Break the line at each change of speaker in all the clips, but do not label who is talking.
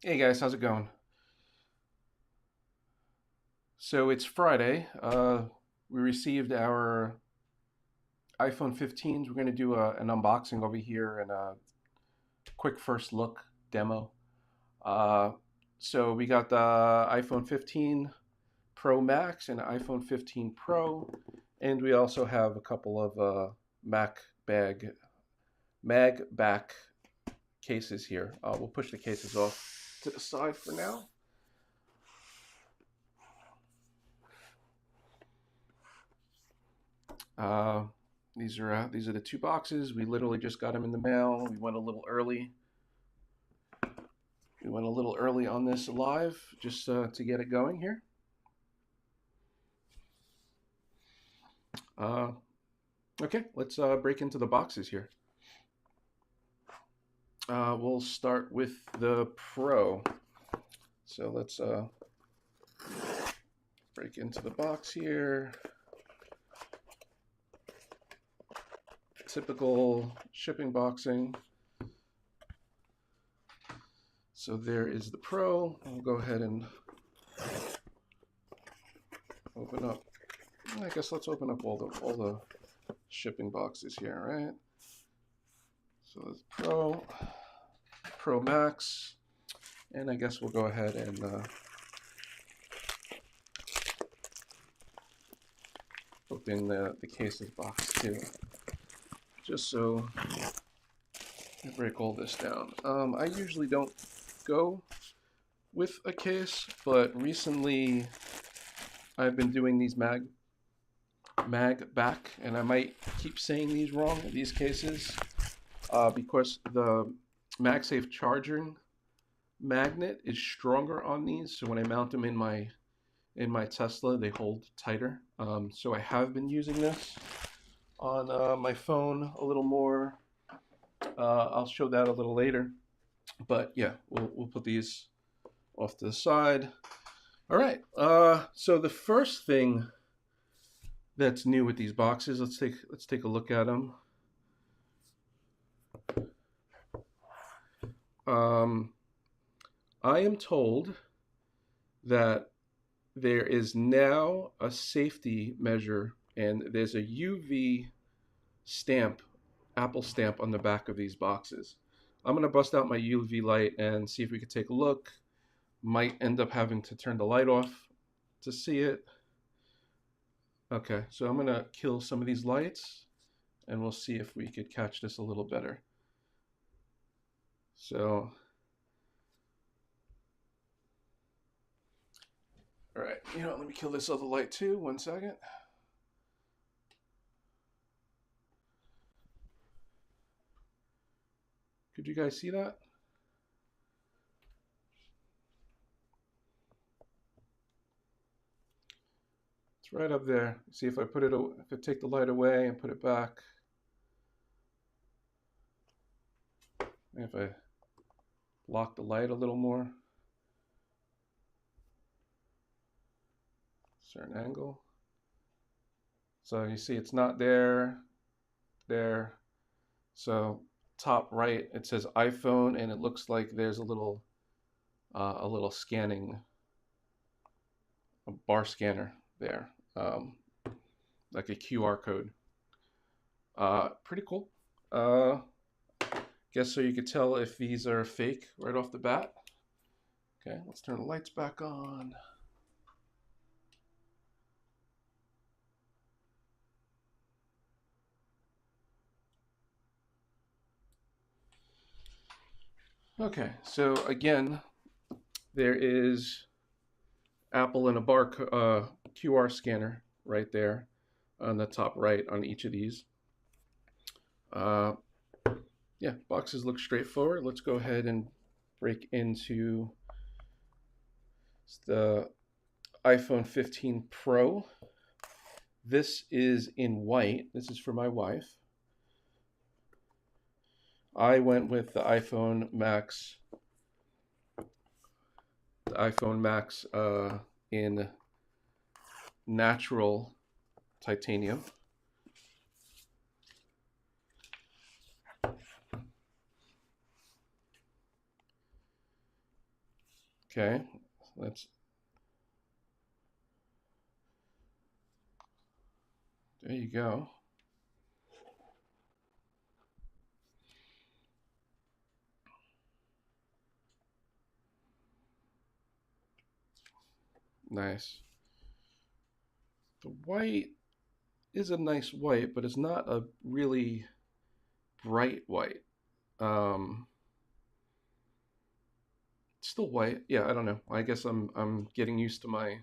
Hey guys, how's it going? So it's Friday. We received our iPhone 15s. We're going to do an unboxing over here and a quick first look demo. Uh, so we got the iPhone 15 Pro Max and iPhone 15 Pro, and we also have a couple of MagBak cases here. We'll push the cases off to the side for now. Uh, these are the two boxes. We literally just got them in the mail. We went a little early. We went a little early on this live just to get it going here. Uh, okay, let's break into the boxes here. We'll start with the Pro. So let's break into the box here. Typical shipping boxing. So there is the Pro. I'll go ahead and open up. I guess let's open up all the shipping boxes here, right? So there's Pro Max, and I guess we'll go ahead and open the cases box too, just so I break all this down. I usually don't go with a case, but recently I've been doing these MagBak, and I might keep saying these wrong, these cases, because the MagSafe charging magnet is stronger on these, so when I mount them in my Tesla, they hold tighter. So I have been using this on my phone a little more. I'll show that a little later, but yeah, we'll put these off to the side. All right. So the first thing that's new with these boxes, let's take a look at them. I am told that there is now a safety measure, and there's a UV stamp, Apple stamp on the back of these boxes. I'm gonna bust out my UV light and see if we could take a look. Might end up having to turn the light off to see it. Okay, so I'm gonna kill some of these lights and we'll see if we could catch this a little better. So, all right, let me kill this other light too, 1 second. Could you guys see that? It's right up there. See if I take the light away and put it back. And if I block the light a little more, certain angle. So you see it's not there. So top right, it says iPhone, and it looks like there's a little scanning, a bar scanner there, like a QR code. Pretty cool. Guess so you could tell if these are fake right off the bat. Okay, let's turn the lights back on. Okay, so again, there is Apple and a QR scanner right there on the top right on each of these. Yeah, boxes look straightforward. Let's go ahead and break into the iPhone 15 Pro. This is in white. This is for my wife. I went with the iPhone Max. The iPhone Max in natural titanium. Okay, let's, there you go. Nice. The white is a nice white, but it's not a really bright white. Um, it's still white. Yeah, I don't know. I guess I'm getting used to my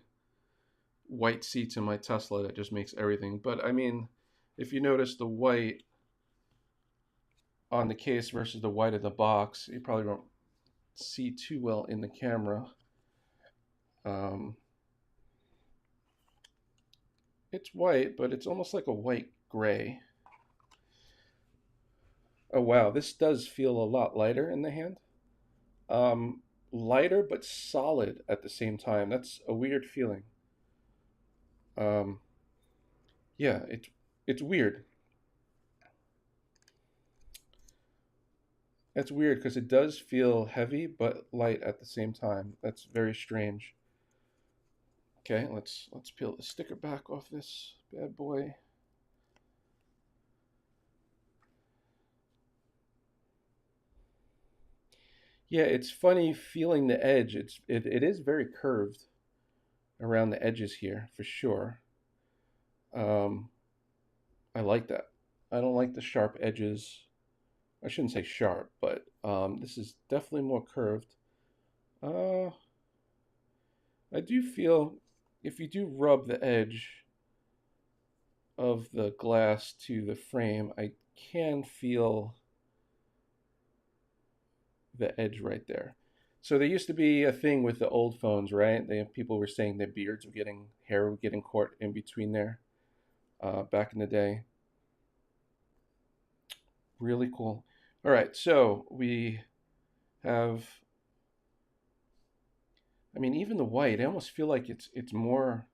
white seats in my Tesla. That just makes everything. But I mean, if you notice the white on the case versus the white of the box, you probably won't see too well in the camera. Um, it's white, but it's almost like a white gray. Oh wow, this does feel a lot lighter in the hand. Um, Lighter but solid at the same time. That's a weird feeling. Um, yeah, it's weird. It's weird because it does feel heavy but light at the same time. That's very strange. Okay, let's peel the sticker back off this bad boy. Yeah, it's funny feeling the edge. It is very curved around the edges here for sure. Um, I like that. I don't like the sharp edges. I shouldn't say sharp, but this is definitely more curved. Uh, I do feel if you do rub the edge of the glass to the frame, I can feel the edge right there. So there used to be a thing with the old phones, right? People were saying their beards were getting, hair were getting caught in between there back in the day. Really cool. All right, so we have, I mean, even the white, I almost feel like it's more,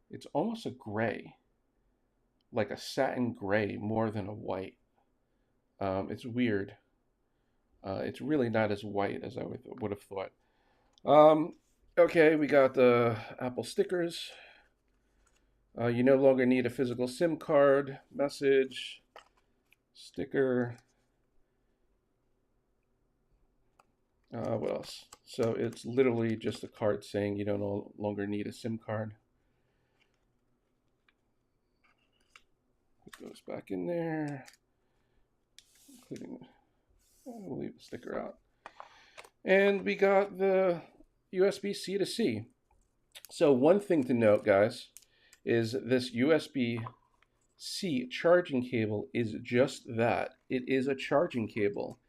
it's almost a gray, like a satin gray more than a white. It's weird. It's really not as white as I would have thought. Um, okay, we got the Apple stickers. You no longer need a physical SIM card. Message, sticker. What else? So it's literally just a card saying you no longer need a SIM card. It goes back in there, including, we'll leave the sticker out. And we got the USB-C to C. So one thing to note, guys, is this USB-C charging cable is just that. It is a charging cable.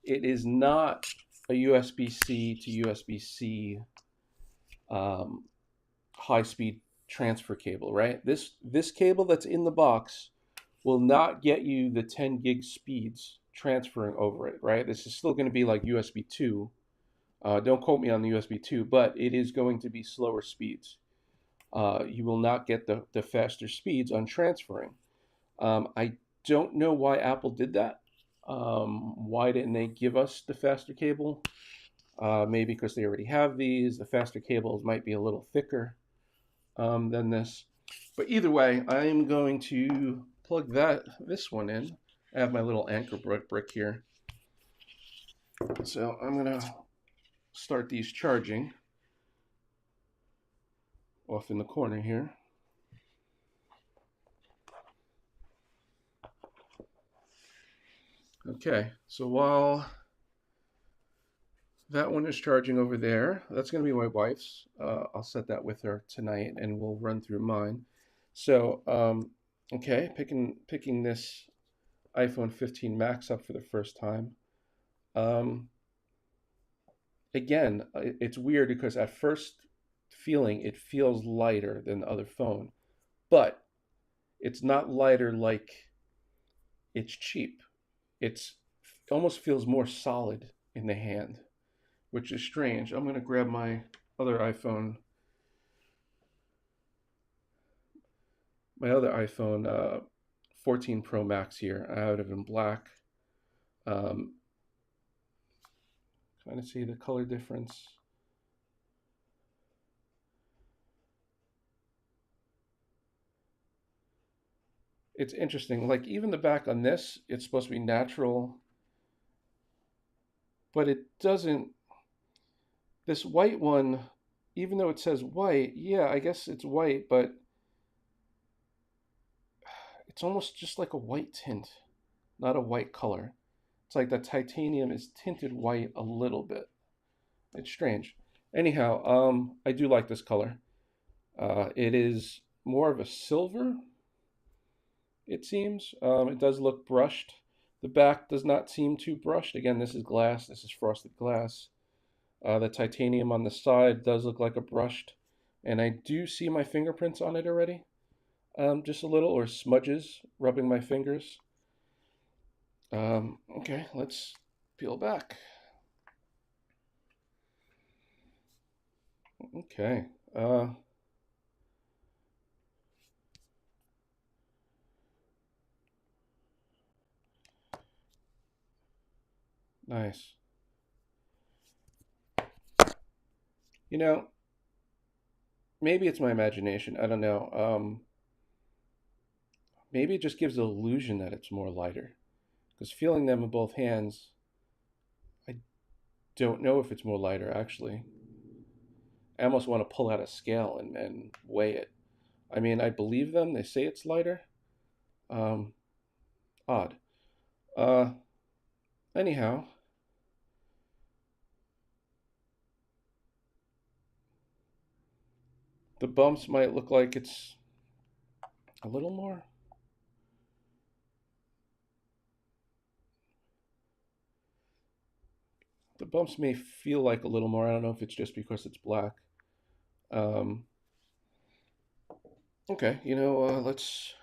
It is not a USB-C to USB-C high-speed transfer cable, right? This cable that's in the box will not get you the 10 gig speeds transferring over it, right? This is still going to be like USB 2. Don't quote me on the USB 2, but it is going to be slower speeds. You will not get the faster speeds on transferring. I don't know why Apple did that. Why didn't they give us the faster cable? Maybe because they already have these. The faster cables might be a little thicker than this. But either way, I'm going to plug this one in. I have my little anchor brick here. So I'm going to start these charging off in the corner here. Okay, so while that one is charging over there, that's going to be my wife's. I'll set that with her tonight and we'll run through mine. So, okay, picking this iPhone 15 Max up for the first time. Again, it's weird because at first feeling it feels lighter than the other phone, but it's not lighter like it's cheap. It's almost feels more solid in the hand, which is strange. I'm going to grab my other iPhone, my other iPhone 14 Pro Max here. I have it in black. Trying to see the color difference. it's interesting. Like even the back on this, it's supposed to be natural, but it doesn't. This white one, even though it says white, yeah, I guess it's white, but it's almost just like a white tint, not a white color. It's like the titanium is tinted white a little bit. It's strange. Anyhow, I do like this color. It is more of a silver, it seems. It does look brushed. The back does not seem too brushed. Again, this is glass. This is frosted glass. The titanium on the side does look like a brushed. And I do see my fingerprints on it already. Just a little, or smudges rubbing my fingers. Okay, let's peel back. Okay. Nice. You know, maybe it's my imagination. I don't know. Maybe it just gives the illusion that it's more lighter. Because feeling them in both hands, I don't know if it's more lighter actually. I almost want to pull out a scale and weigh it. I mean, I believe them. They say it's lighter. Um, Odd. Uh, Anyhow, the bumps might look like it's a little more. The bumps may feel like a little more. I don't know if it's just because it's black. Um, okay, let's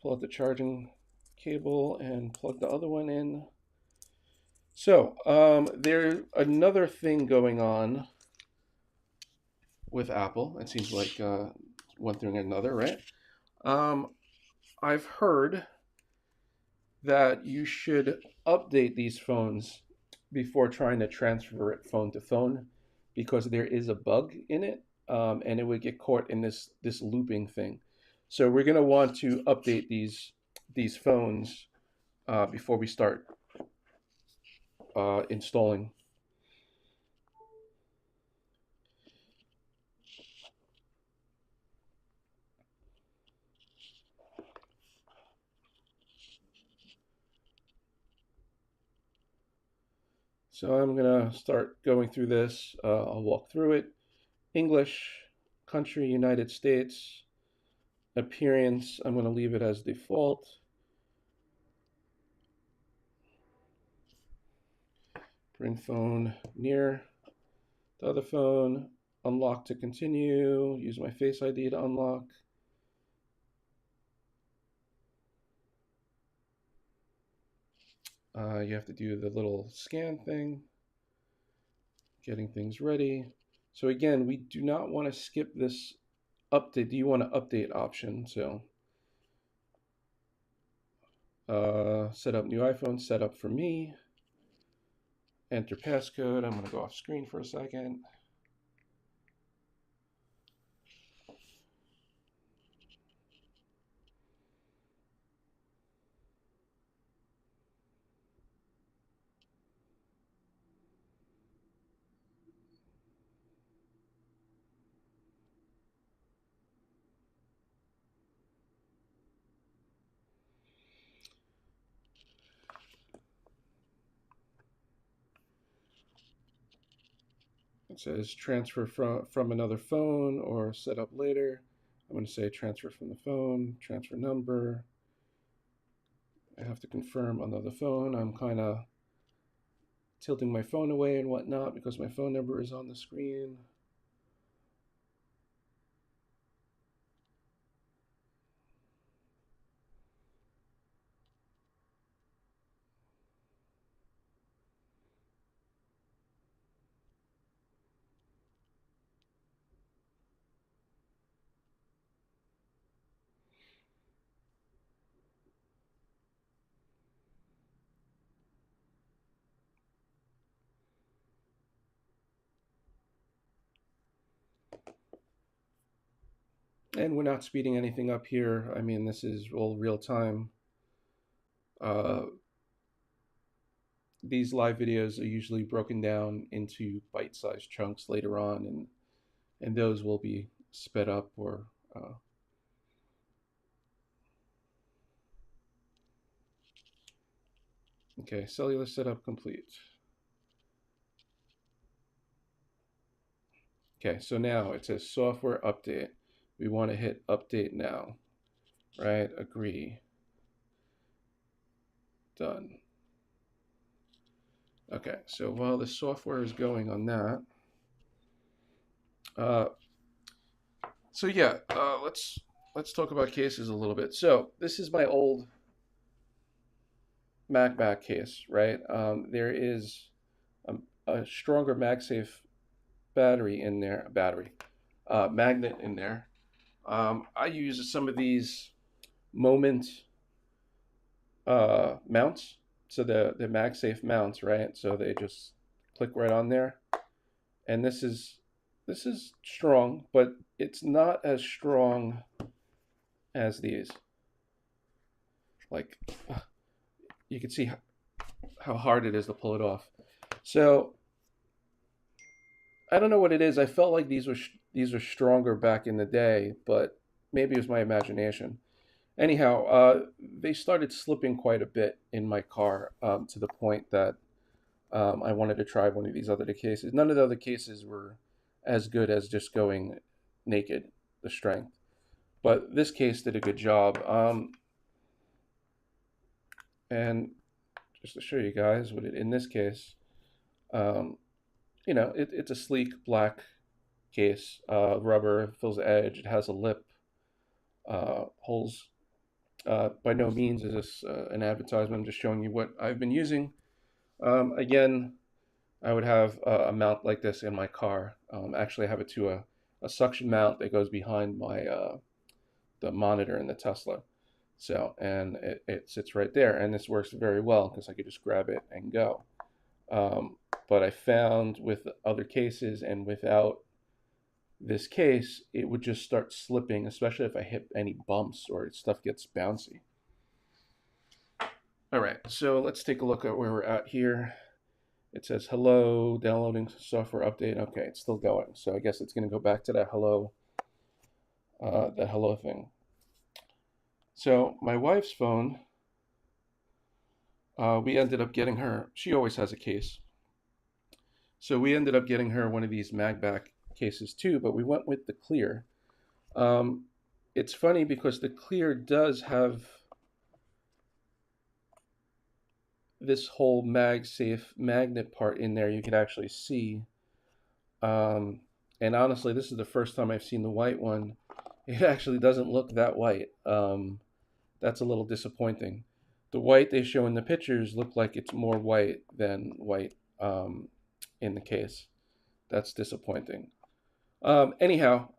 pull out the charging cable and plug the other one in. So there's another thing going on with Apple. It seems like one thing or another, right? Um, I've heard that you should update these phones before trying to transfer it phone to phone because there is a bug in it, and it would get caught in this looping thing. So we're going to want to update these phones before we start installing. So I'm going to start going through this. I'll walk through it. English, country, United States. Appearance, I'm going to leave it as default. Bring phone near the other phone. Unlock to continue. Use my Face ID to unlock. You have to do the little scan thing. Getting things ready. So again, we do not want to skip this update. Do you want to update option? So set up new iPhone, set up for me. Enter passcode. I'm going to go off screen for a second. It says transfer from another phone or set up later. I'm going to say transfer from the phone, transfer number. I have to confirm another phone. I'm kind of tilting my phone away and whatnot because my phone number is on the screen. And we're not speeding anything up here. I mean, this is all real time. These live videos are usually broken down into bite-sized chunks later on, and those will be sped up or okay, cellular setup complete. Okay, so now it says software update. We want to hit update now, right? Agree. Done. Okay, so while the software is going on that, so yeah, let's talk about cases a little bit. So this is my old MagBak case, right? There is a stronger MagSafe battery in there, magnet in there. I use some of these Moment mounts, so the MagSafe mounts, right? So they just click right on there, and this is strong, but it's not as strong as these. Like you can see how hard it is to pull it off. So I don't know what it is. I felt like these were stronger back in the day, but maybe it was my imagination. Anyhow, they started slipping quite a bit in my car, to the point that I wanted to try one of these other cases. None of the other cases were as good as just going naked, the strength. But this case did a good job. And just to show you guys what it, in this case, it's a sleek black case, rubber, fills the edge, it has a lip, holes. By no means is this an advertisement. I'm just showing you what I've been using. Again, I would have a mount like this in my car. Actually, I have it to a suction mount that goes behind my the monitor in the Tesla. So, and it sits right there, and this works very well because I could just grab it and go. But I found with other cases and without this case, it would just start slipping, especially if I hit any bumps or stuff gets bouncy. All right, so let's take a look at where we're at here. It says hello, downloading software update. Okay, it's still going. So I guess it's going to go back to that hello thing. So my wife's phone, we ended up getting her, she always has a case. So we ended up getting her one of these MagBak cases too, but we went with the clear. It's funny because the clear does have this whole MagSafe magnet part in there. You can actually see. And honestly, this is the first time I've seen the white one. It actually doesn't look that white. That's a little disappointing. The white they show in the pictures look like it's more white than white in the case. That's disappointing. Anyhow,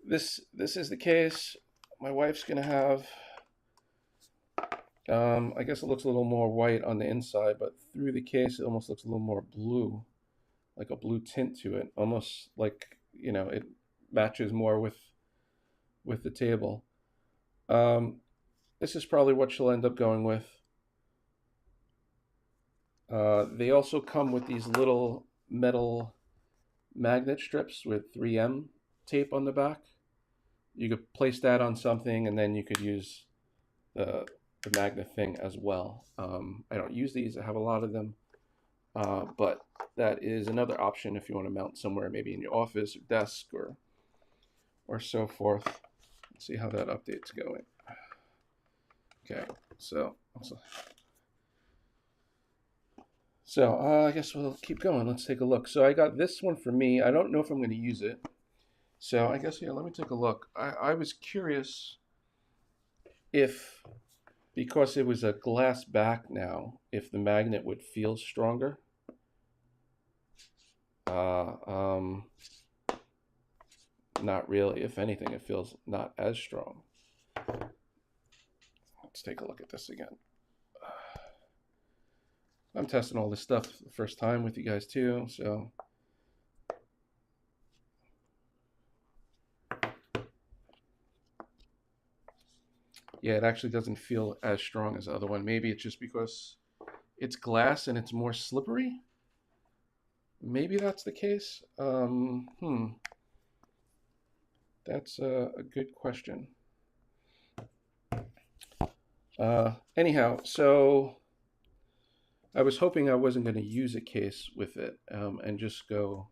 this is the case my wife's gonna have. I guess it looks a little more white on the inside, but through the case it almost looks a little more blue, like a blue tint to it, almost like, it matches more with the table. This is probably what she'll end up going with. They also come with these little metal magnet strips with 3M tape on the back. You could place that on something, and then you could use the magnet thing as well. I don't use these. I have a lot of them, but that is another option if you want to mount somewhere, maybe in your office or desk or so forth. Let's see how that update's going. Okay, so I guess we'll keep going. Let's take a look. So I got this one for me. I don't know if I'm going to use it. So I guess, yeah, let me take a look. I was curious if, because it was a glass back now, if the magnet would feel stronger. Not really. If anything, it feels not as strong. Let's take a look at this again. I'm testing all this stuff the first time with you guys too, so Yeah, it actually doesn't feel as strong as the other one. Maybe it's just because it's glass and it's more slippery. Maybe that's the case. That's a good question. Anyhow, so I was hoping I wasn't going to use a case with it and just go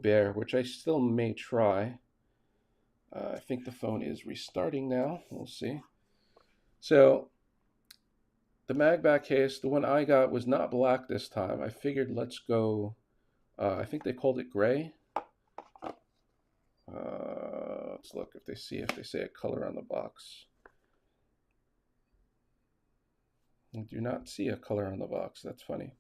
bare, which I still may try. I think the phone is restarting now. We'll see. So the MagBak case, the one I got, was not black this time. I figured let's go. I think they called it gray. Let's look if they say a color on the box. I do not see a color on the box. That's funny.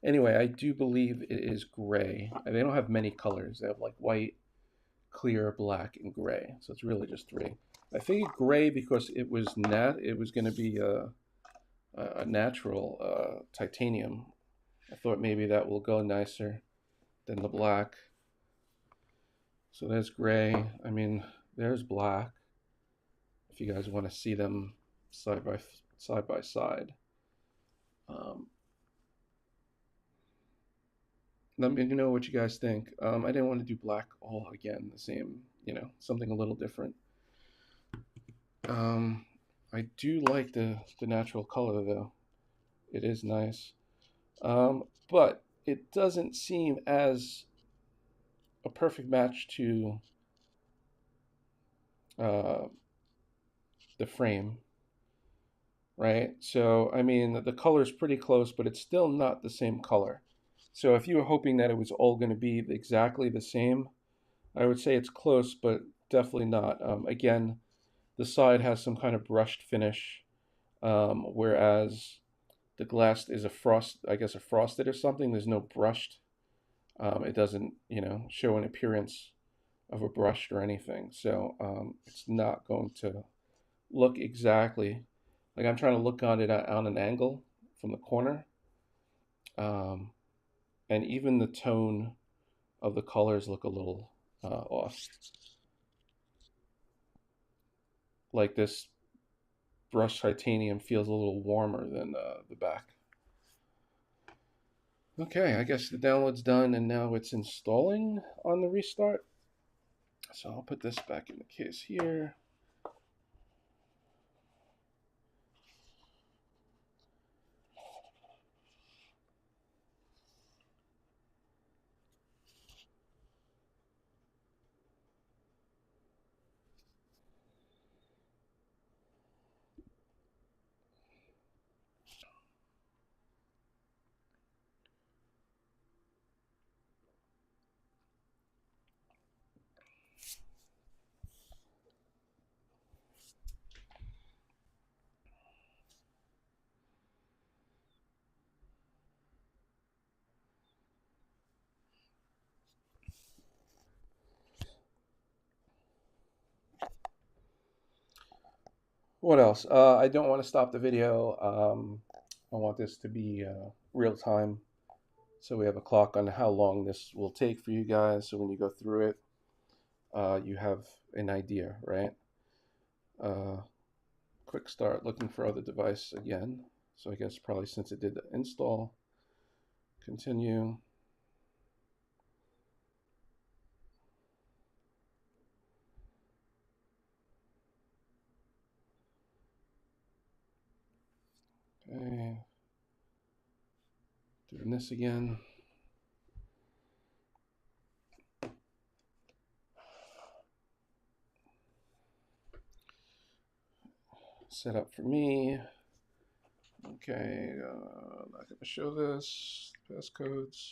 Anyway, I do believe it is gray. They don't have many colors. They have like white, clear, black, and gray. So it's really just three. I figured gray because it was It was going to be a natural titanium. I thought maybe that will go nicer than the black. So there's gray. I mean, there's black. If you guys want to see them side by side. Um, Let me know what you guys think. I didn't want to do black all again, the same, something a little different. Um, I do like the natural color though. It is nice. But it doesn't seem as a perfect match to uh, the frame, right? So, I mean, the color is pretty close, but it's still not the same color. So, if you were hoping that it was all going to be exactly the same, I would say it's close, but definitely not. Again, the side has some kind of brushed finish, whereas the glass is I guess a frosted or something. There's no brushed. It doesn't, show an appearance of a brushed or anything. So it's not going to look exactly like I'm trying to look on it on an angle from the corner. Um, and even the tone of the colors look a little off. Like this brushed titanium feels a little warmer than the back. Okay, I guess the download's done and now it's installing on the restart. So I'll put this back in the case here. What else? I don't want to stop the video. I want this to be real time. So we have a clock on how long this will take for you guys. So when you go through it, you have an idea, right? Uh, quick start, looking for other device again. So I guess probably since it did the install, continue. Okay, doing this again. Set up for me. Okay, I'm not going to show this. Passcodes.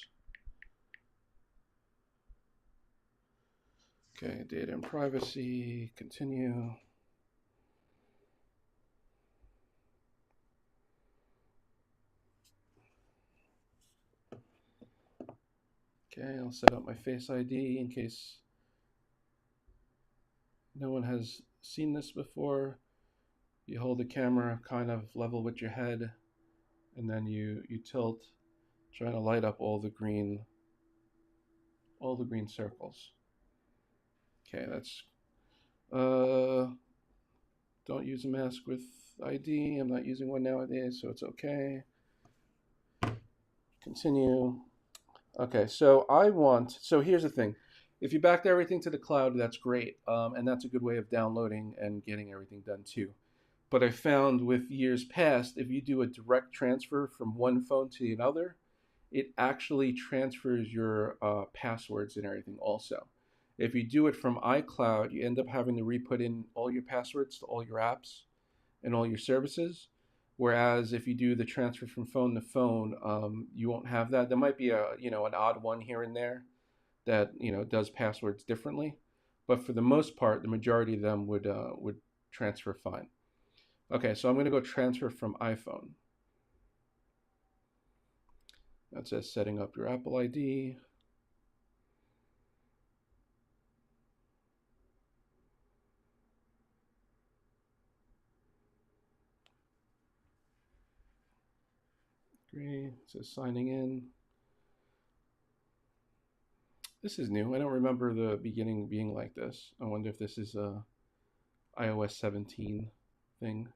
Okay, data and privacy. Continue. Okay, I'll set up my Face ID in case no one has seen this before. You hold the camera kind of level with your head, and then you tilt, trying to light up all the green circles. Okay, that's Uh, don't use a mask with ID. I'm not using one nowadays, so it's okay. Continue. Okay, so here's the thing. If you backed everything to the cloud, that's great. And that's a good way of downloading and getting everything done too. But I found with years past, if you do a direct transfer from one phone to another, it actually transfers your passwords and everything also. If you do it from iCloud, you end up having to re-put in all your passwords to all your apps and all your services. Whereas if you do the transfer from phone to phone, you won't have that. There might be an odd one here and there that does passwords differently, but for the most part, the majority of them would transfer fine. Okay, so I'm going to go transfer from iPhone. That says setting up your Apple ID. Agree. It says signing in. This is new. I don't remember the beginning being like this. I wonder if this is a iOS 17 thing.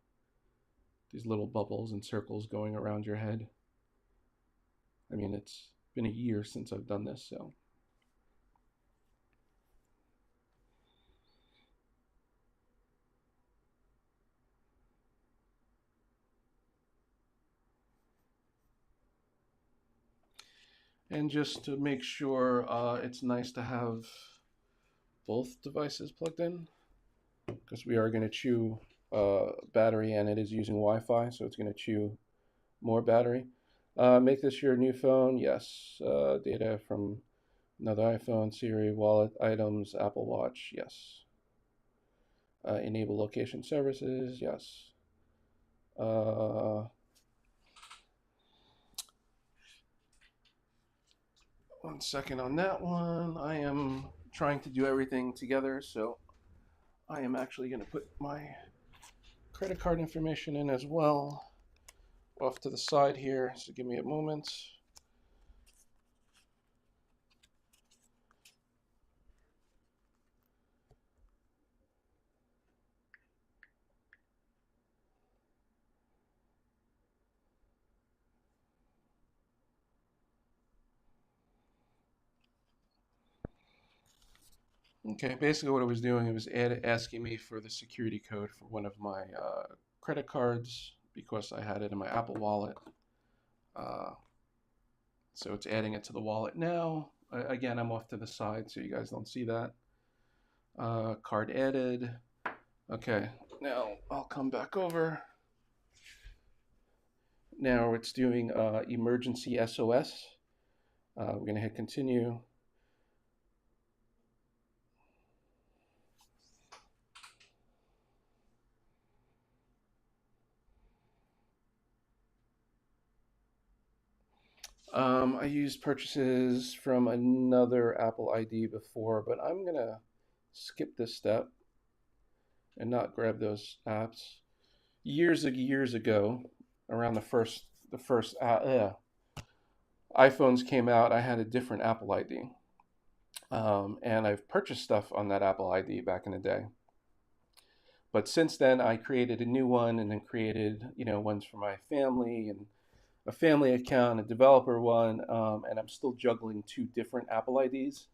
These little bubbles and circles going around your head. I mean, it's been a year since I've done this, so. And just to make sure, it's nice to have both devices plugged in, because we are going to chew battery, and it is using Wi-Fi, so it's going to chew more battery. Make this your new phone, yes. Data from another iPhone, Siri, wallet, items, Apple Watch, yes. Enable location services, yes. One second on that one. I am trying to do everything together, so I am actually going to put my credit card information in as well off to the side here, so give me a moment. Okay, basically what I was doing, it was asking me for the security code for one of my credit cards because I had it in my Apple Wallet. Uh, so it's adding it to the wallet now. Again, I'm off to the side so you guys don't see that. Card added. Okay, now I'll come back over. Now it's doing emergency SOS. We're going to hit continue. I used purchases from another Apple ID before, but I'm going to skip this step and not grab those apps. Years ago, around the first iPhones came out, I had a different Apple ID, and I've purchased stuff on that Apple ID back in the day. But since then, I created a new one, and then created ones for my family and a family account, a developer one, and I'm still juggling two different Apple IDs.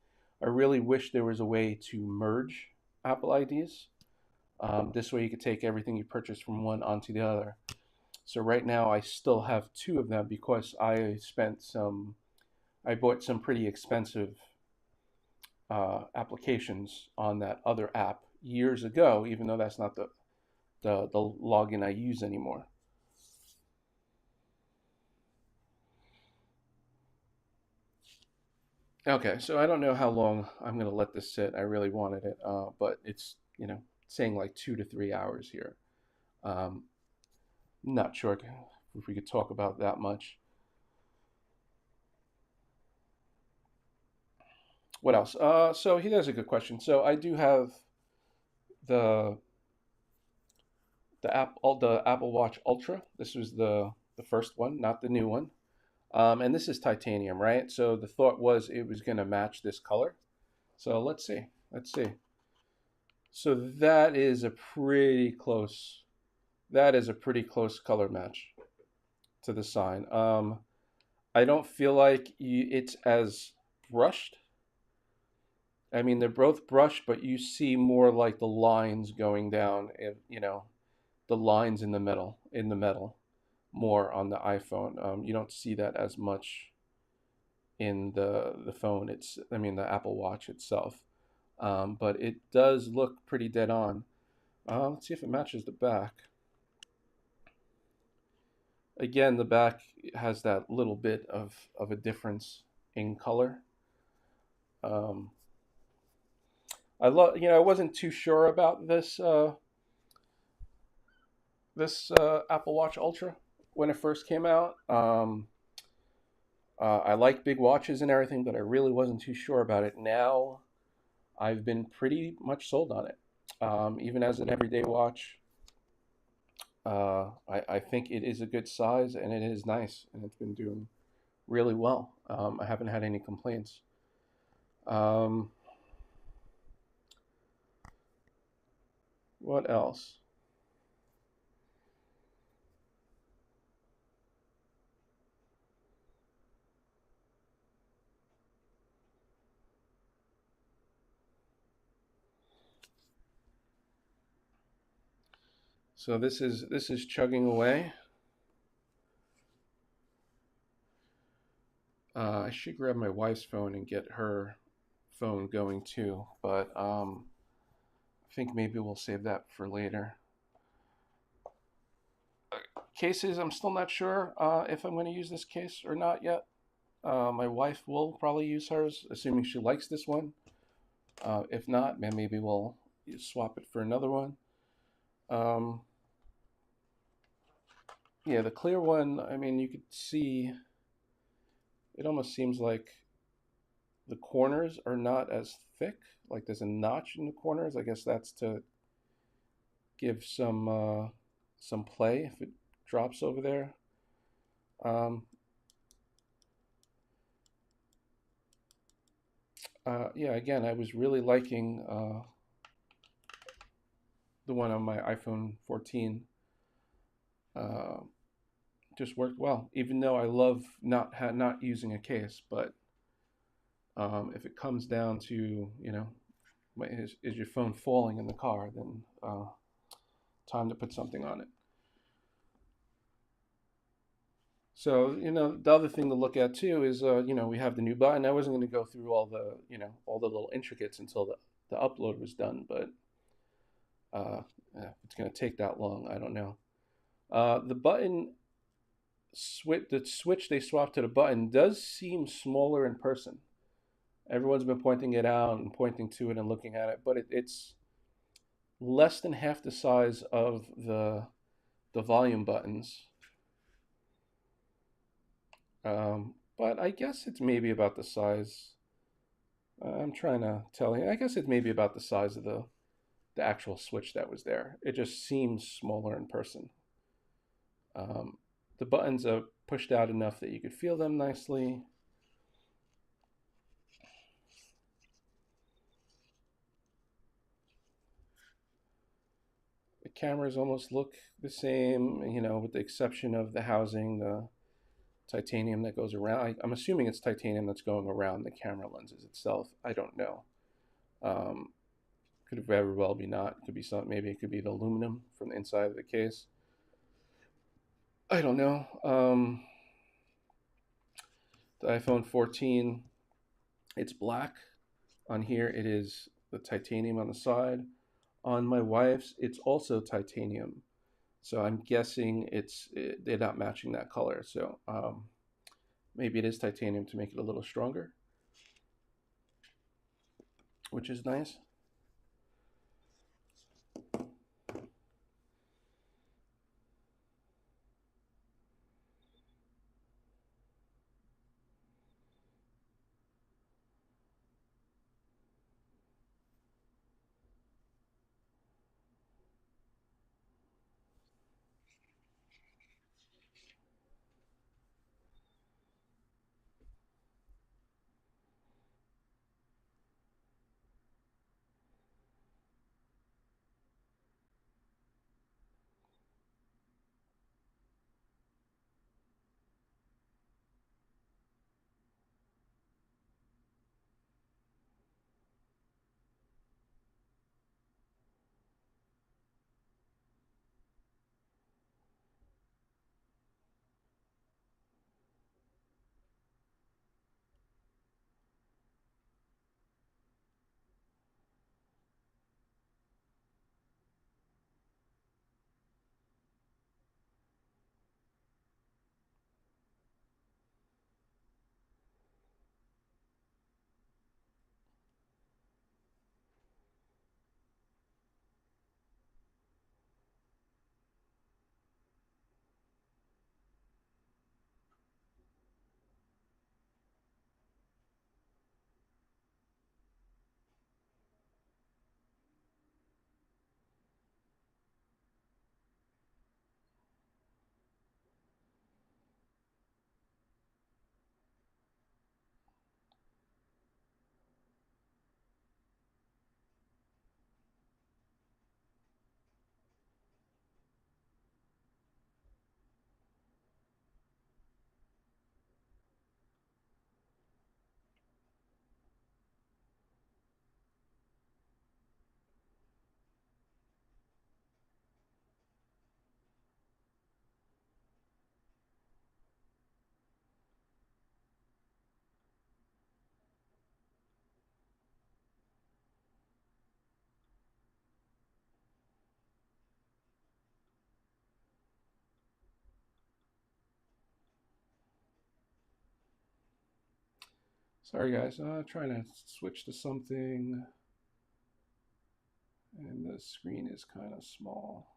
I really wish there was a way to merge Apple IDs. This way you could take everything you purchase from one onto the other. So right now I still have two of them because I bought some pretty expensive applications on that other app years ago, even though that's not the login I use anymore. Okay, so I don't know how long I'm going to let this sit. I really wanted it, but it's saying like 2 to 3 hours here. Um, Not sure if we could talk about that much. What else? So here's a good question. So I do have the the Apple Watch Ultra. This was the first one, not the new one. And this is titanium, right? So the thought was it was going to match this color. So let's see. Let's see. So that is a pretty close. That is a pretty close color match to the sign. I don't feel like it's as brushed. I mean, they're both brushed, but you see more like the lines going down. The lines in the metal more on the iPhone. You don't see that as much in the phone. I mean, the Apple Watch itself. But it does look pretty dead on. Let's see if it matches the back. Again, the back has that little bit of a difference in color. Um, I wasn't too sure about this Apple Watch Ultra when it first came out. I like big watches and everything, but I really wasn't too sure about it. Now I've been pretty much sold on it. Even as an everyday watch, I think it is a good size and it is nice, and it's been doing really well. I haven't had any complaints. Um, what else? So this is chugging away. I should grab my wife's phone and get her phone going too, but I think maybe we'll save that for later. Cases, I'm still not sure if I'm going to use this case or not yet. My wife will probably use hers, assuming she likes this one. If not, man, maybe we'll swap it for another one. Um, yeah, the clear one, I mean, you could see it almost seems like the corners are not as thick. Like there's a notch in the corners. I guess that's to give some play if it drops over there. Um, yeah, again, I was really liking the one on my iPhone 14. Uh, just worked well, even though I love not using a case. But if it comes down to is your phone falling in the car, then time to put something on it. So the other thing to look at too is we have the new button. I wasn't going to go through all the little intricates until the upload was done, but it's going to take that long. I don't know. The button switch they swapped to the button does seem smaller in person. Everyone's been pointing it out and pointing to it and looking at it, but it's less than half the size of the volume buttons. But I guess it's maybe about the size. I'm trying to tell you. I guess it's maybe about the size of the actual switch that was there. It just seems smaller in person. Um, the buttons are pushed out enough that you could feel them nicely. The cameras almost look the same, with the exception of the housing, the titanium that goes around. I'm assuming it's titanium that's going around the camera lenses itself. I don't know. Um, could very well be not. Could be some. Maybe it could be the aluminum from the inside of the case. I don't know. The iPhone 14, it's black. On here, it is the titanium on the side. On my wife's, it's also titanium. So I'm guessing they're not matching that color. So maybe it is titanium to make it a little stronger, which is nice. Sorry guys, trying to switch to something and the screen is kind of small.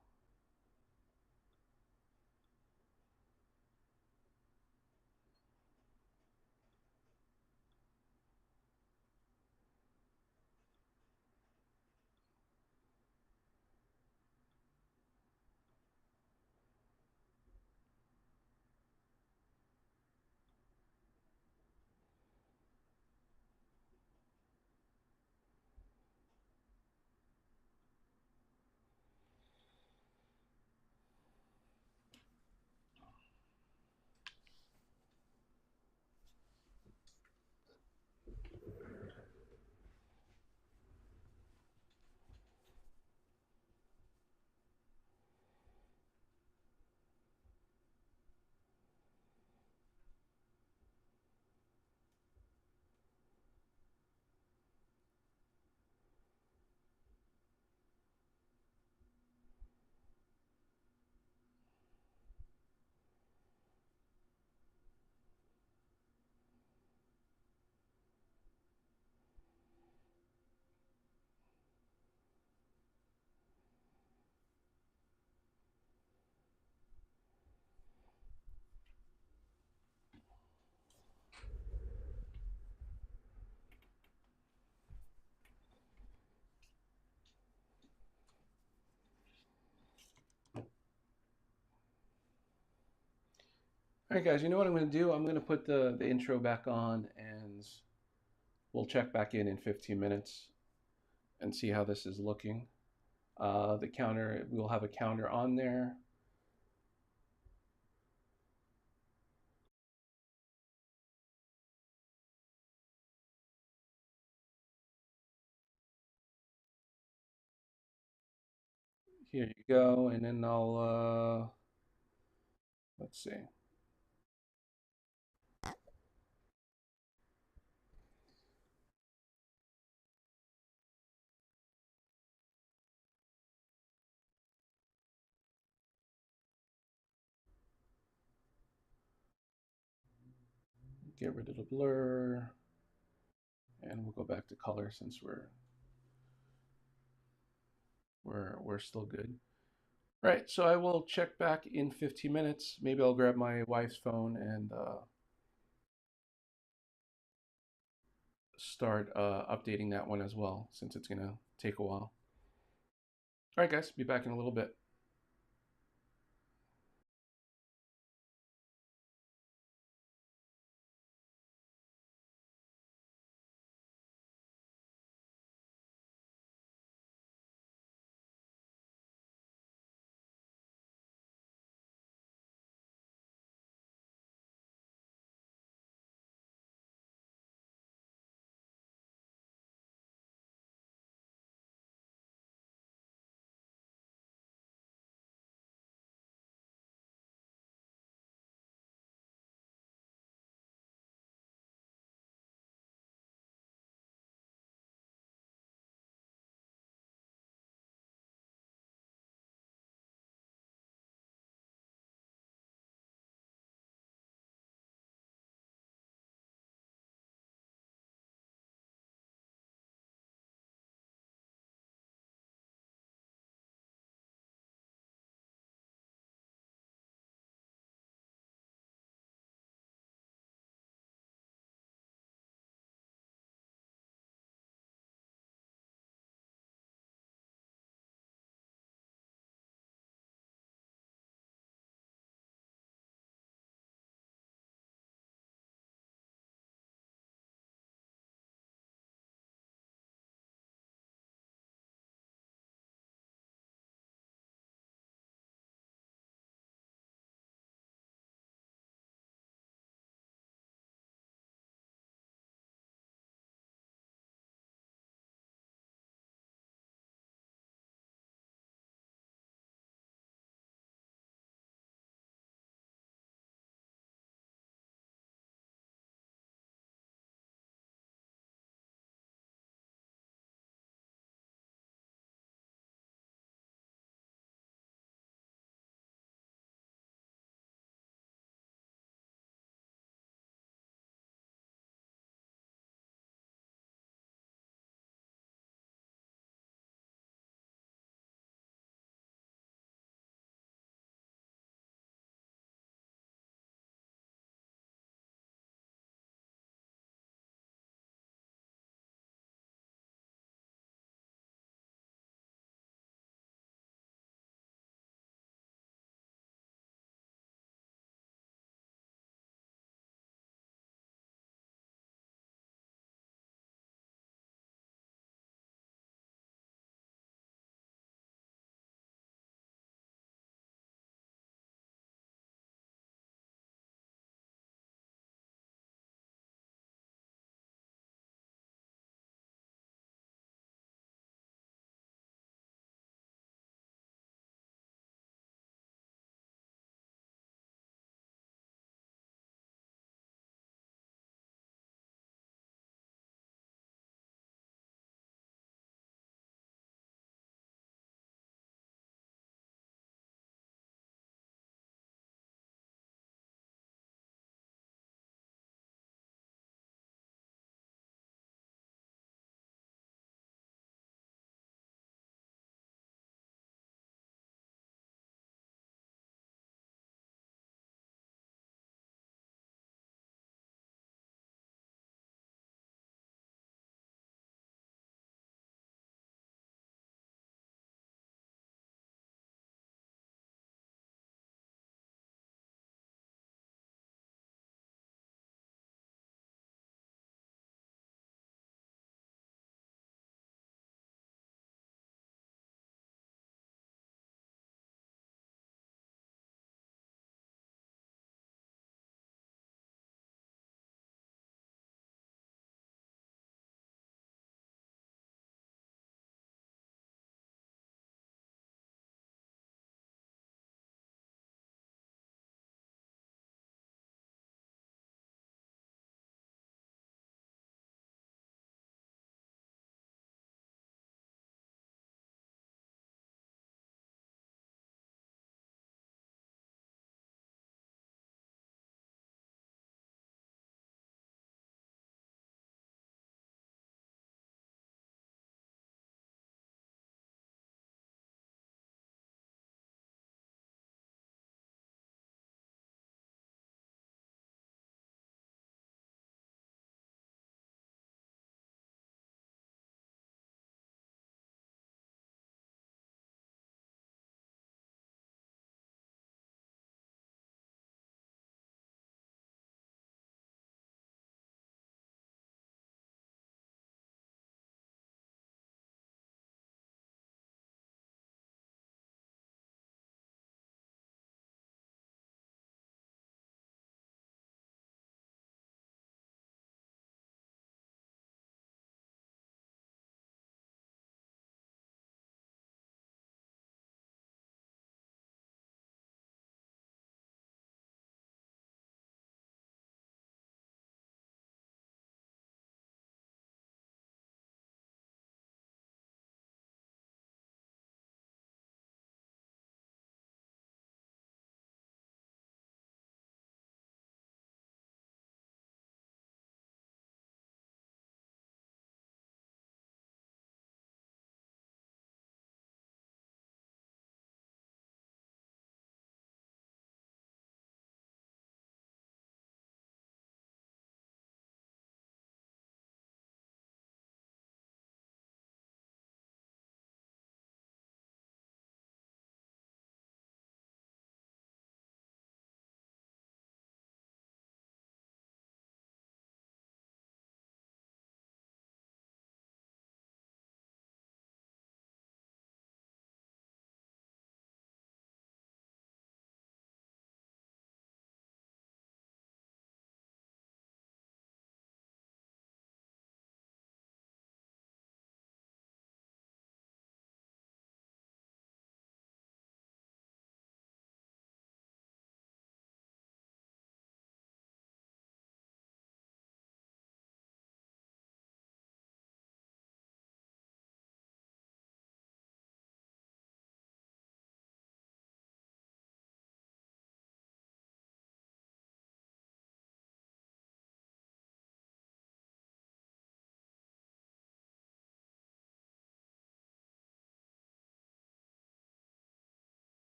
All right, guys, you know what I'm going to do? I'm going to put the intro back on and we'll check back in 15 minutes and see how this is looking. The counter, we'll have a counter on there. Here you go, and then I'll, let's see. Get rid of the blur, and we'll go back to color since we're still good. All right, so I will check back in 15 minutes. Maybe I'll grab my wife's phone and start updating that one as well, since it's gonna take a while. All right, guys, be back in a little bit.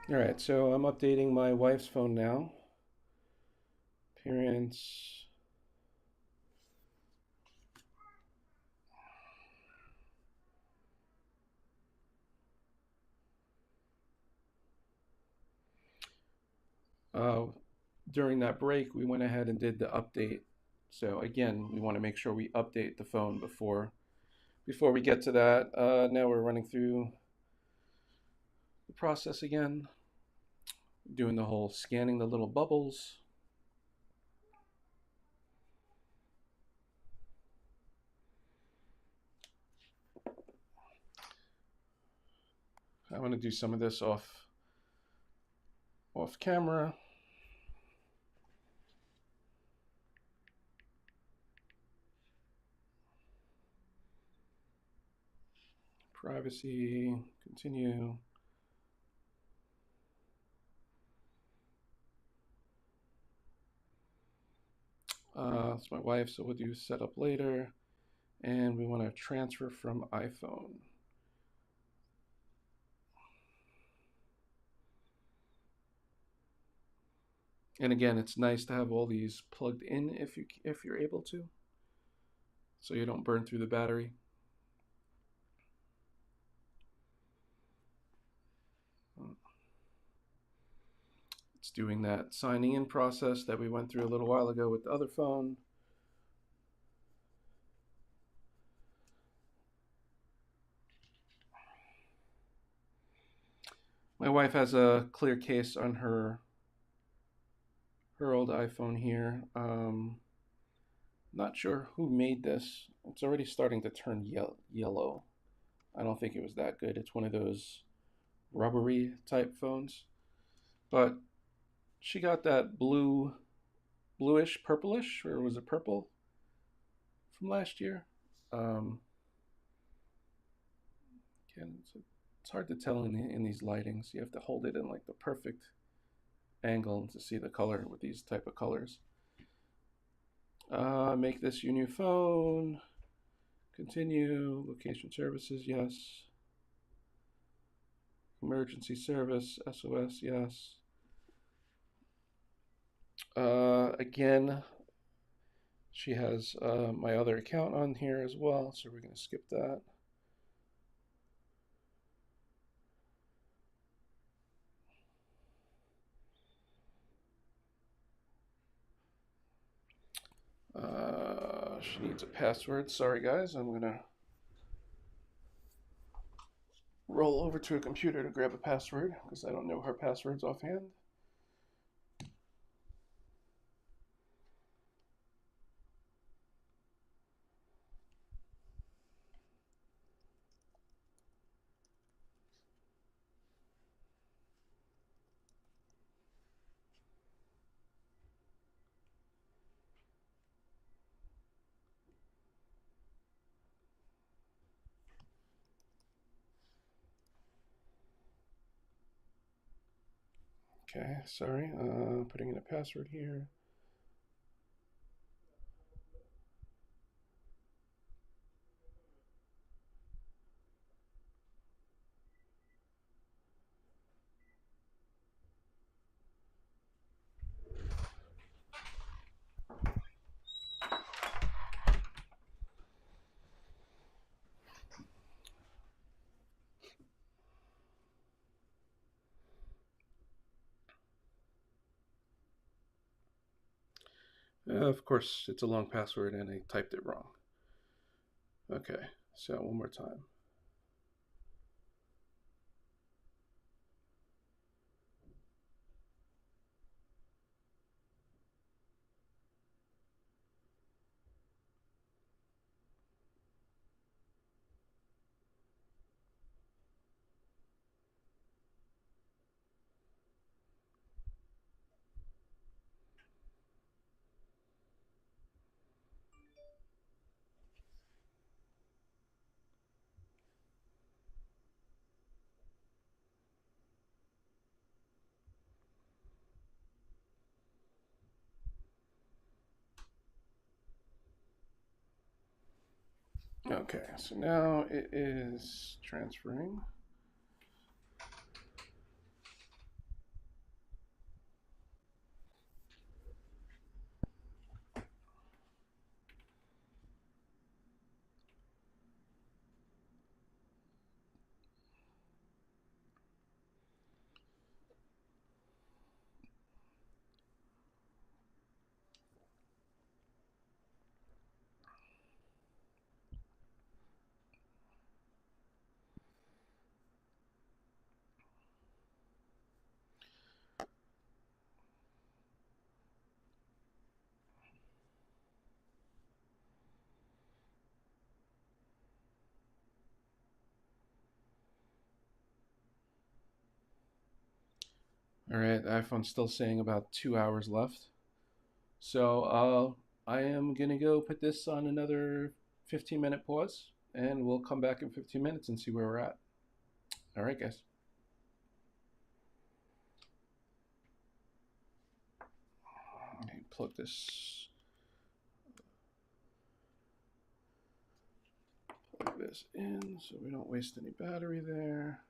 All right, so I'm updating my wife's phone now. Appearance. Uh, During that break, we went ahead and did the update. So again, we want to make sure we update the phone before we get to that. Now we're running through the process again, doing the whole scanning the little bubbles. I want to do some of this off camera. Privacy, continue. It's my wife, so we'll do setup later. And we want to transfer from iPhone. And again, it's nice to have all these plugged in if you're able to, so you don't burn through the battery. It's doing that signing in process that we went through a little while ago with the other phone. My wife has a clear case on her old iPhone here. Not sure who made this. It's already starting to turn yellow. I don't think it was that good. It's one of those rubbery type phones. But she got that bluish, purplish, or was it purple from last year? Again, it's hard to tell in these lightings. You have to hold it in like the perfect angle to see the color with these type of colors. Make this your new phone. Continue. Location services, yes. Emergency service, SOS, yes. Again, she has my other account on here as well, so we're going to skip that. She needs a password. Sorry, guys. I'm going to roll over to a computer to grab a password because I don't know her passwords offhand. Okay, sorry. Putting in a password here. Of course, it's a long password and I typed it wrong. Okay, so one more time. Okay, so now it is transferring. All right, the iPhone's still saying about 2 hours left. So I am going to go put this on another 15-minute pause, and we'll come back in 15 minutes and see where we're at. All right, guys. Plug this in so we don't waste any battery there.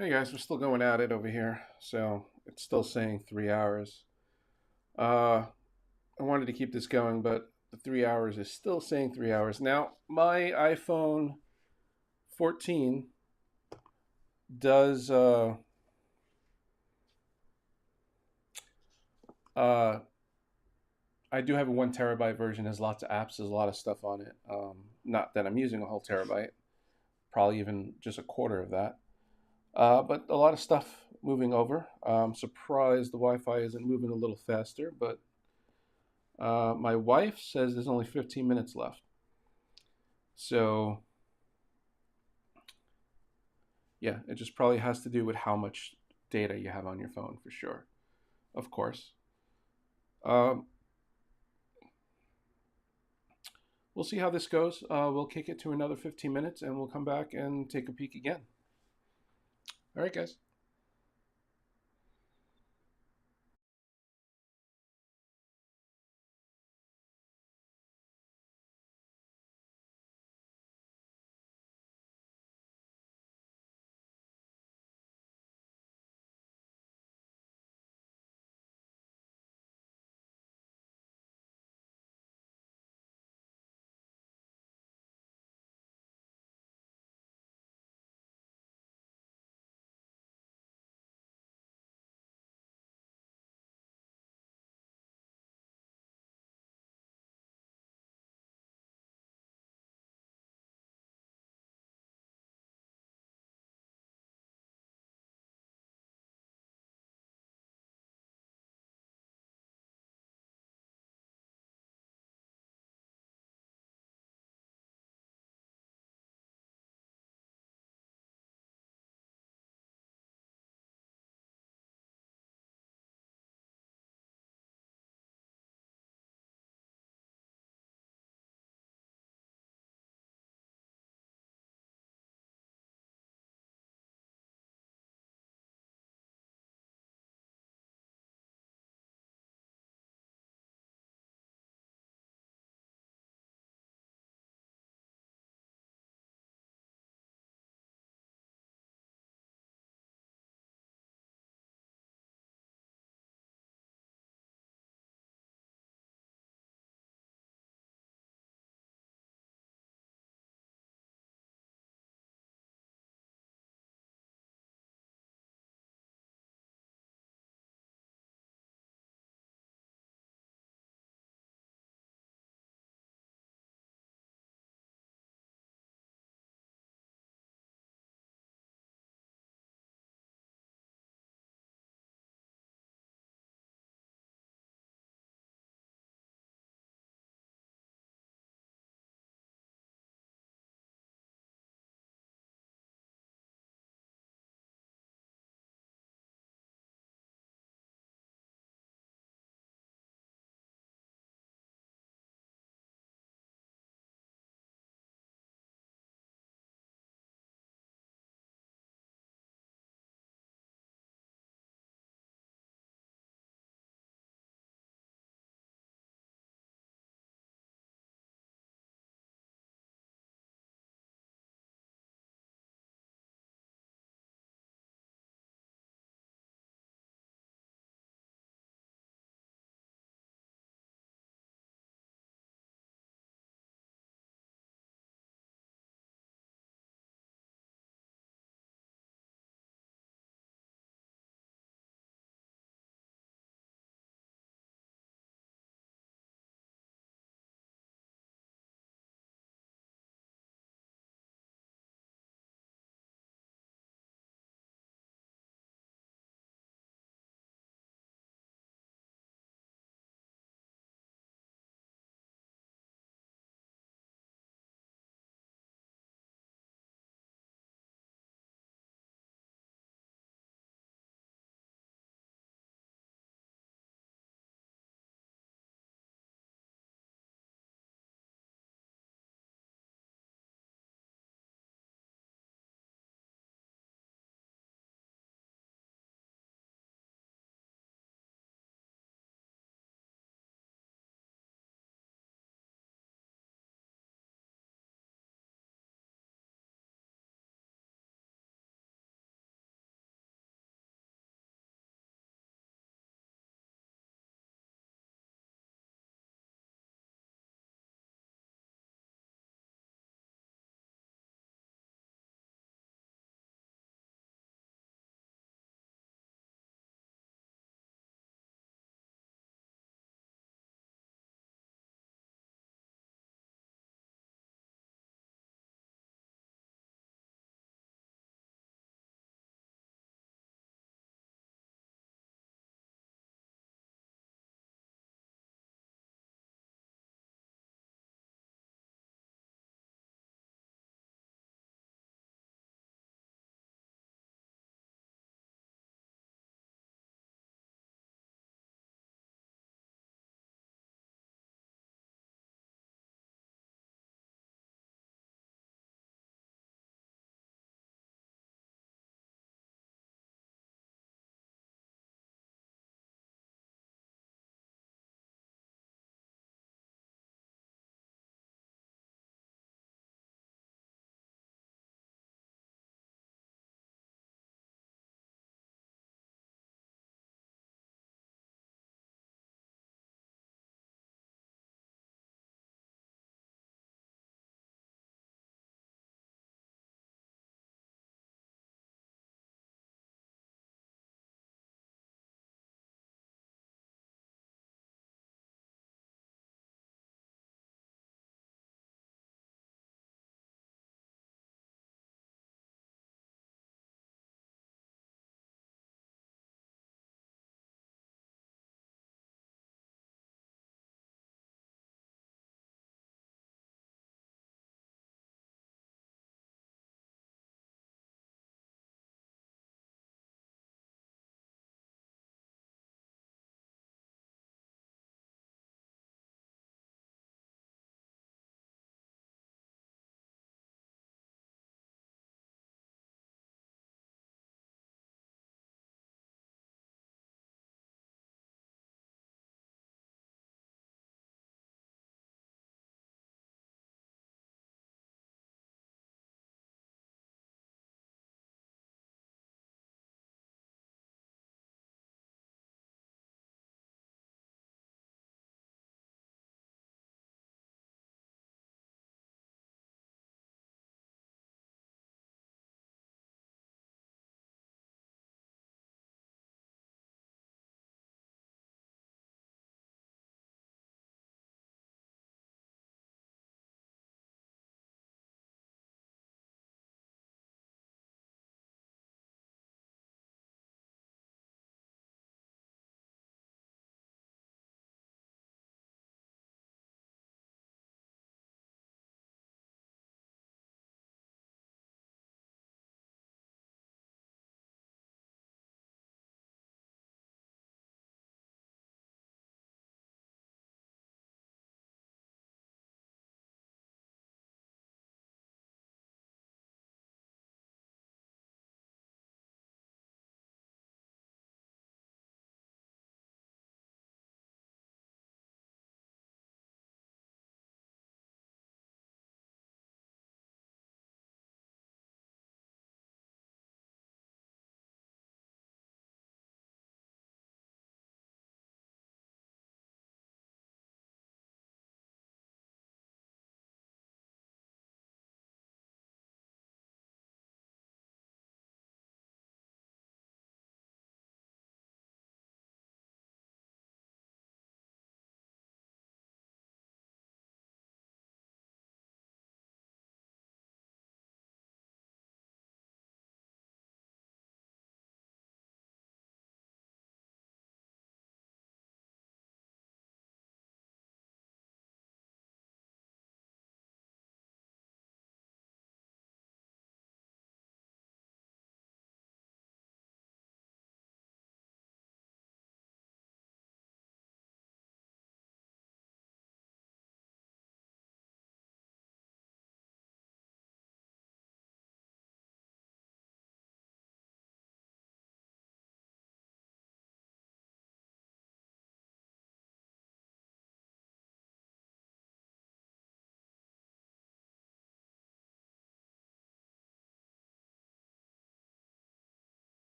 Hey guys, we're still going at it over here. So it's still saying 3 hours. Uh, I wanted to keep this going, but the 3 hours is still saying 3 hours. Now, my iPhone 14 does uh, I do have a 1 terabyte version. There's lots of apps. There's a lot of stuff on it. Not that I'm using a whole terabyte. Probably even just a quarter of that. But a lot of stuff moving over. I'm surprised the Wi-Fi isn't moving a little faster, but my wife says there's only 15 minutes left. So, yeah, it just probably has to do with how much data you have on your phone for sure, of course. Um, we'll see how this goes. We'll kick it to another 15 minutes and we'll come back and take a peek again. All right, guys.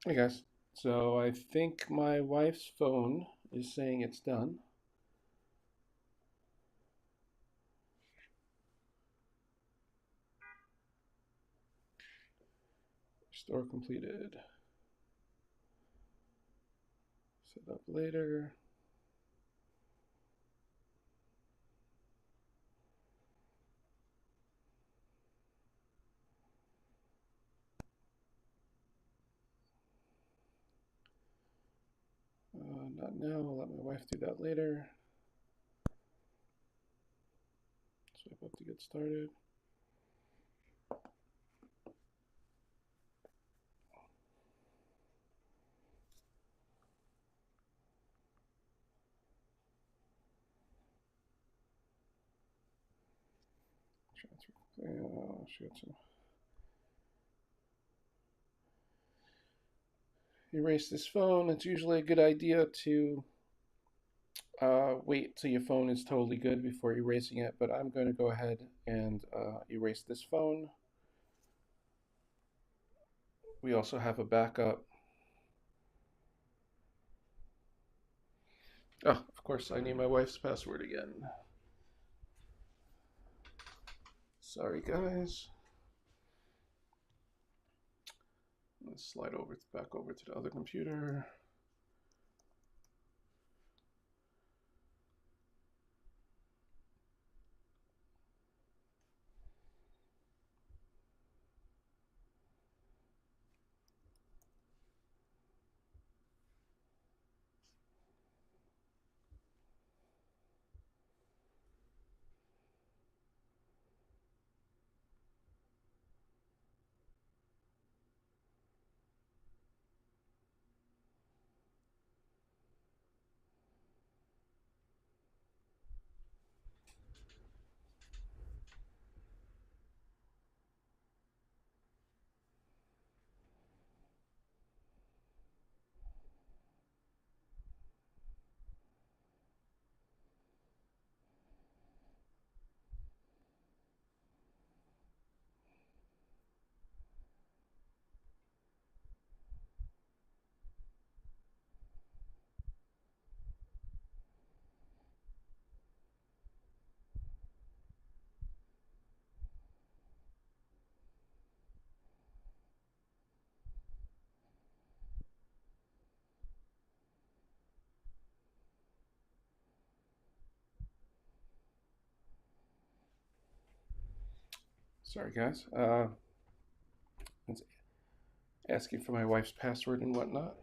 Hey guys, so I think my wife's phone is saying it's done. Restore completed. Set up later. Not now, I'll let my wife do that later. Swipe up to get started. Transfer. She got some. Erase this phone. It's usually a good idea to wait till your phone is totally good before erasing it, but I'm going to go ahead and erase this phone. We also have a backup. Oh, of course, I need my wife's password again. Sorry, guys. Let's slide over back over to the other computer. Sorry, guys. It's asking for my wife's password and whatnot.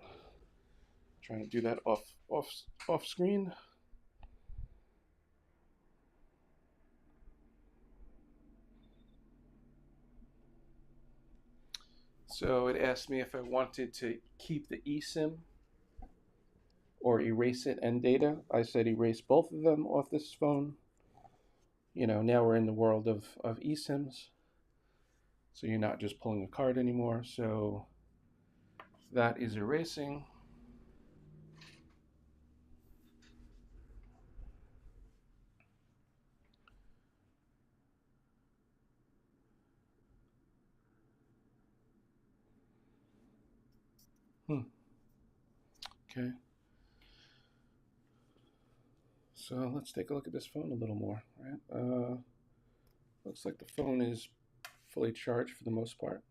Trying to do that off screen. So it asked me if I wanted to keep the eSIM or erase it and data. I said erase both of them off this phone. You know, now we're in the world of eSIMs. So you're not just pulling a card anymore. So that is erasing. Okay. So let's take a look at this phone a little more. Right? Looks like the phone is fully charged for the most part.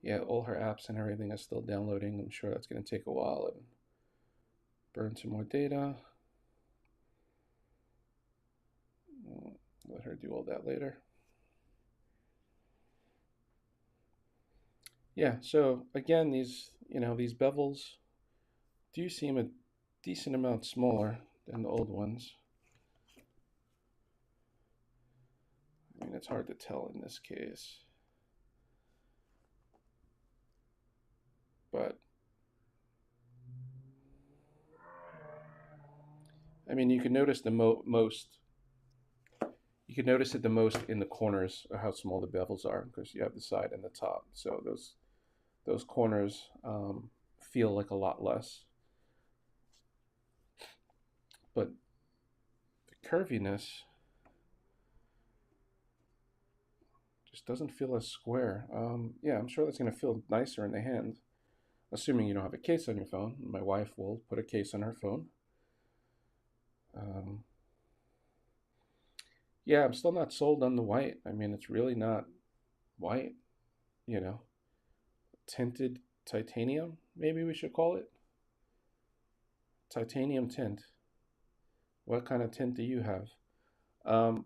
Yeah, all her apps and everything is still downloading. I'm sure that's going to take a while and burn some more data. Let her do all that later. Yeah, so again, these bevels do seem a decent amount smaller than the old ones. I mean, it's hard to tell in this case, but I mean, you can notice the most. You can notice it the most in the corners of how small the bevels are because you have the side and the top. So those corners feel like a lot less. But the curviness just doesn't feel as square. Yeah, I'm sure that's going to feel nicer in the hand, assuming you don't have a case on your phone. My wife will put a case on her phone. Um, yeah, I'm still not sold on the white. I mean, it's really not white, you know. Tinted titanium, maybe we should call it. Titanium tint. What kind of tint do you have?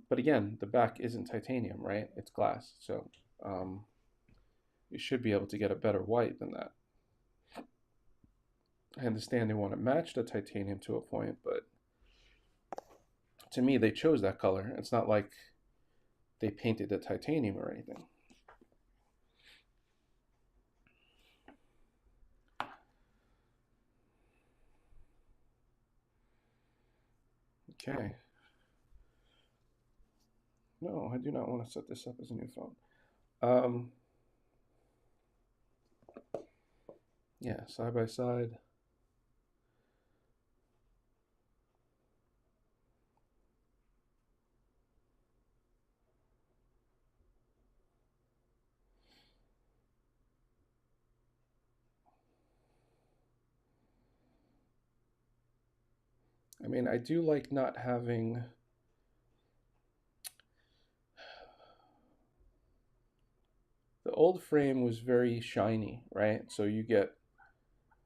But again, the back isn't titanium, right? It's glass. So you should be able to get a better white than that. I understand they want to match the titanium to a point, but to me, they chose that color. It's not like they painted the titanium or anything. Okay. No, I do not want to set this up as a new phone. Yeah, side by side. I mean, I do like not having the old frame was very shiny, right? So you get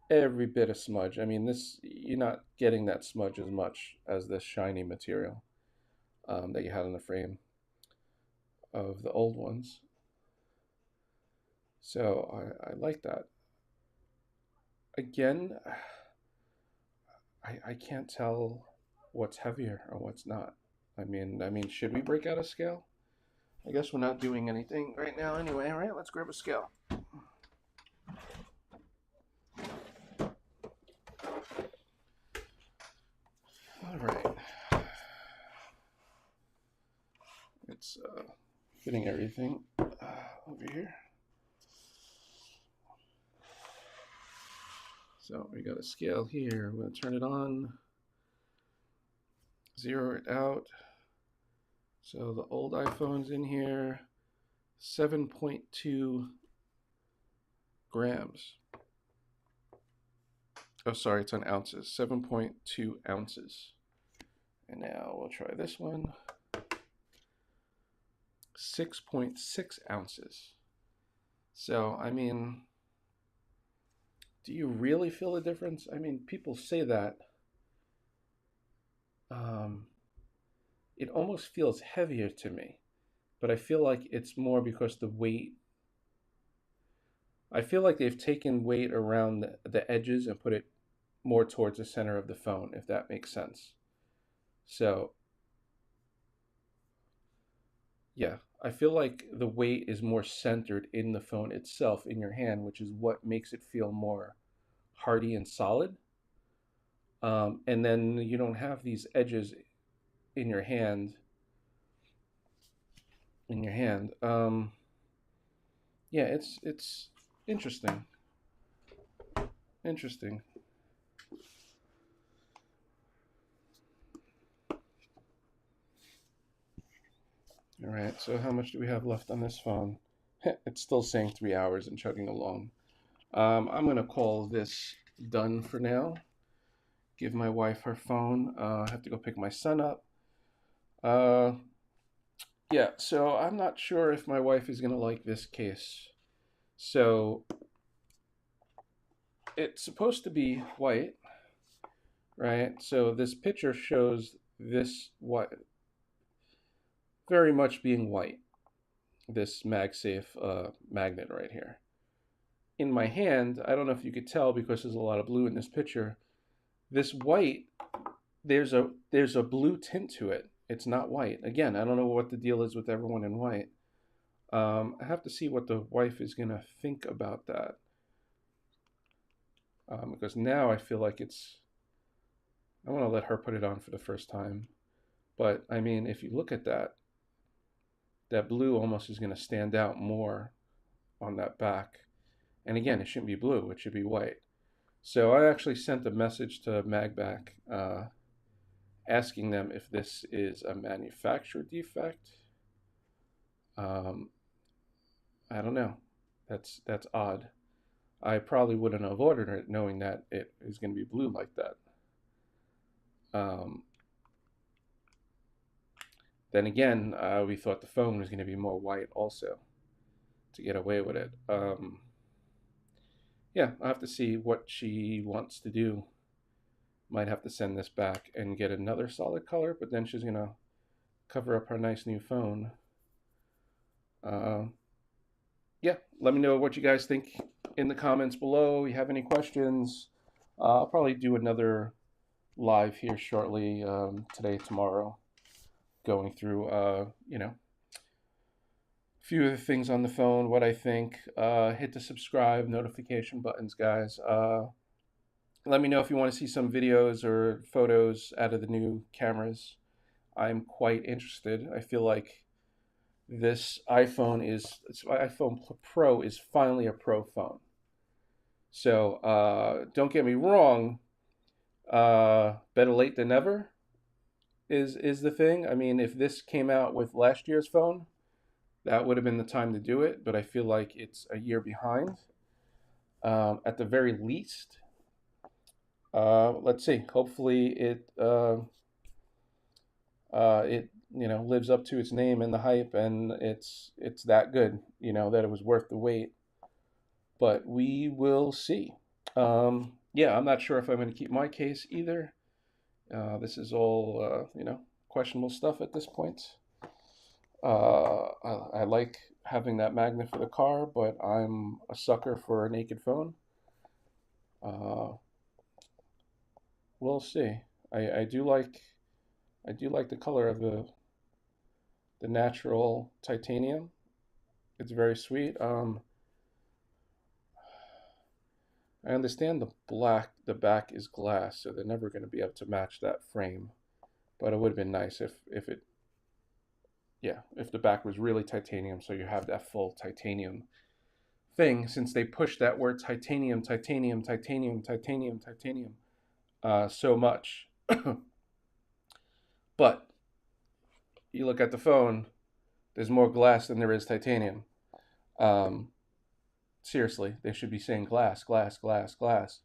every bit of smudge. I mean, this you're not getting that smudge as much as this shiny material that you had on the frame of the old ones. So I like that. Again, I can't tell what's heavier or what's not. I mean, should we break out a scale? I guess we're not doing anything right now anyway. All right, let's grab a scale. All right. It's fitting everything over here. So we got a scale here. I'm going to turn it on, zero it out. So the old iPhone's in here, 7.2 grams. Oh, sorry, it's on ounces, 7.2 ounces. And now we'll try this one, 6.6 ounces. So, I mean, do you really feel the difference? I mean, people say that. It almost feels heavier to me, but I feel like it's more because the weight. I feel like they've taken weight around the edges and put it more towards the center of the phone, if that makes sense. So, yeah, I feel like the weight is more centered in the phone itself, in your hand, which is what makes it feel more hardy and solid. And then you don't have these edges in your hand. In your hand. Yeah, it's interesting. Interesting. All right. So how much do we have left on this phone? It's still saying 3 hours and chugging along. I'm gonna call this done for now. Give my wife her phone. I have to go pick my son up. Uh, yeah, so I'm not sure if my wife is gonna like this case. So it's supposed to be white, right? So this picture shows this white, very much being white. This MagSafe magnet right here. In my hand, I don't know if you could tell because there's a lot of blue in this picture. This white, there's a blue tint to it. It's not white. Again, I don't know what the deal is with everyone in white. I have to see what the wife is gonna think about that, because now I feel like I want to let her put it on for the first time. But I mean, if you look at that, that blue almost is gonna stand out more on that back. And again, it shouldn't be blue; it should be white. So I actually sent a message to MagBak asking them if this is a manufacturer defect, I don't know. That's odd. I probably wouldn't have ordered it knowing that it is going to be blue like that. Um, then again, we thought the phone was going to be more white also to get away with it. Yeah, I'll have to see what she wants to do. Might have to send this back and get another solid color, but then she's going to cover up her nice new phone. Yeah, let me know what you guys think in the comments below. If you have any questions, I'll probably do another live here shortly, today, tomorrow, going through, a few of the things on the phone, what I think. Hit the subscribe, notification buttons, guys. Let me know if you want to see some videos or photos out of the new cameras. I'm quite interested. I feel like this iPhone Pro is finally a pro phone. So don't get me wrong. Better late than never is the thing. I mean, if this came out with last year's phone, that would have been the time to do it. But I feel like it's a year behind. At the very least, let's see. Hopefully, it lives up to its name and the hype, and it's that good. That it was worth the wait. But we will see. Yeah, I'm not sure if I'm going to keep my case either. This is all questionable stuff at this point. I like having that magnet for the car, but I'm a sucker for a naked phone. We'll see. I do like the color of the natural titanium. It's very sweet. I understand the back is glass, so they're never going to be able to match that frame. But it would have been nice if the back was really titanium, so you have that full titanium thing, since they push that word titanium, titanium, titanium, titanium, titanium so much. But you look at the phone, there's more glass than there is titanium. Seriously, they should be saying glass, glass, glass, glass.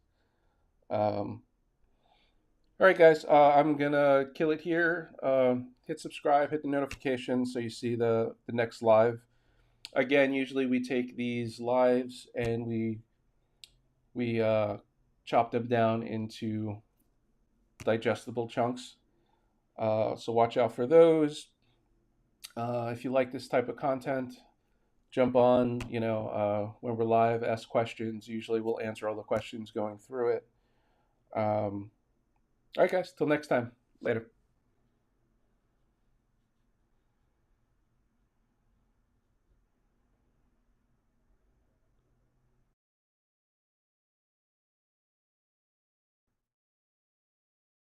All right, guys, I'm gonna kill it here. Hit subscribe, hit the notification so you see the next live. Again, usually we take these lives and we chop them down into digestible chunks. So watch out for those. If you like this type of content, jump on. When we're live, ask questions. Usually we'll answer all the questions going through it. All right, guys. Till next time. Later.